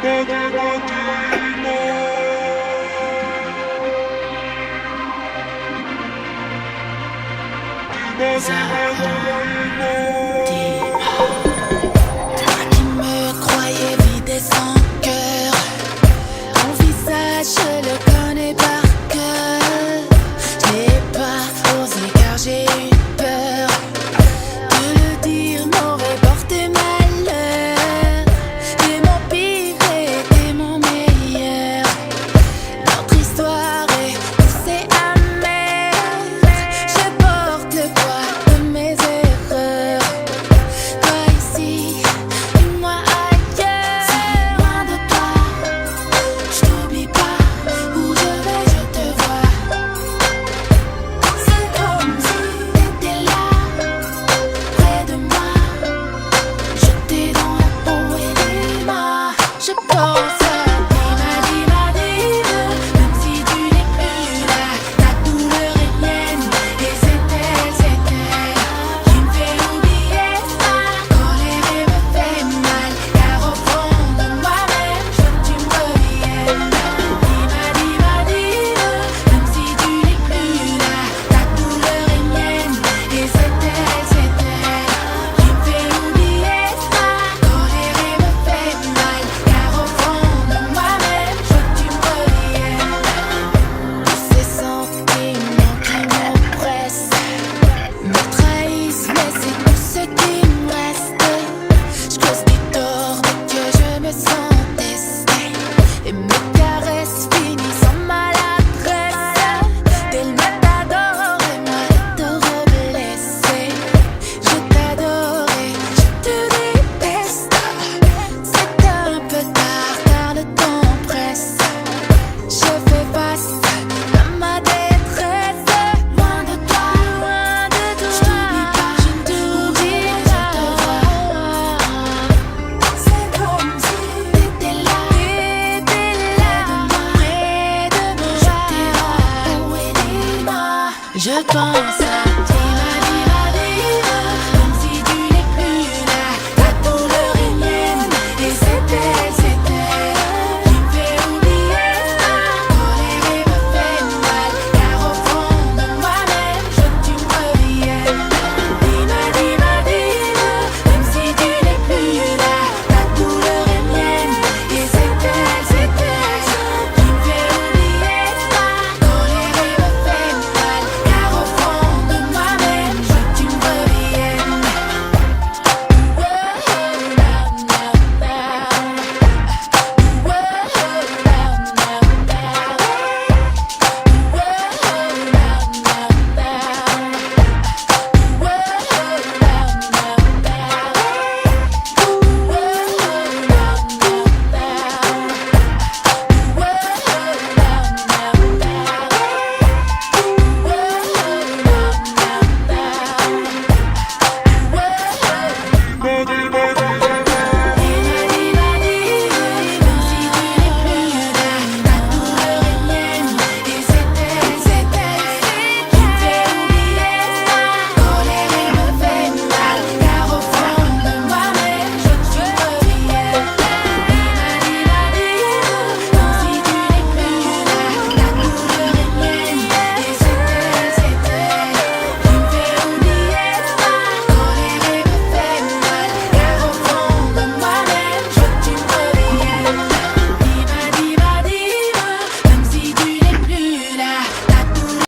Toi qui me croyais vider sans cœur, ton visage je le connais par cœur. Je n'ai pas osé car j'ai eu peur de le dire, m'aurait porté malheur. T'es mon pire et t'es mon meilleur. Notre histoire est douce amère. Je porte le poids de mes erreurs. Toi ici et moi ailleurs. Si loin de toi, je t'oublie pas. Où je vais, je te vois. C'est comme si t'étais là, près de moi. Jeté dans la peau et les mains. Je pense même si tu n'es plus là. Ta douleur est mienne et c'est elle qui me fait oublier ça. Colère me fait mal, car au fond de moi-même je veux que tu me reviennes. Même si tu n'es plus là. Ta douleur est mienne et c'est elle qui me fait oublier ça. Colère me fait mal, car au fond de moi-même je veux que tu me reviennes. Tous ces sentiments qui m'oppressent me trahissent, mais c'est tout ce qui me reste. Je cause du tort dès que je me sens testée, et mes caresses finissent en maladresse. Tellement t'adorais, moi de te reblesser. Je t'adorais, je te déteste. C'est un peu tard car le temps presse. Je fais face à ma détresse. Loin de toi, je t'oublie pas, je t'oublie, je te vois. C'est comme si t'étais là, près de moi. Jeté dans la peau et les mains. Je pense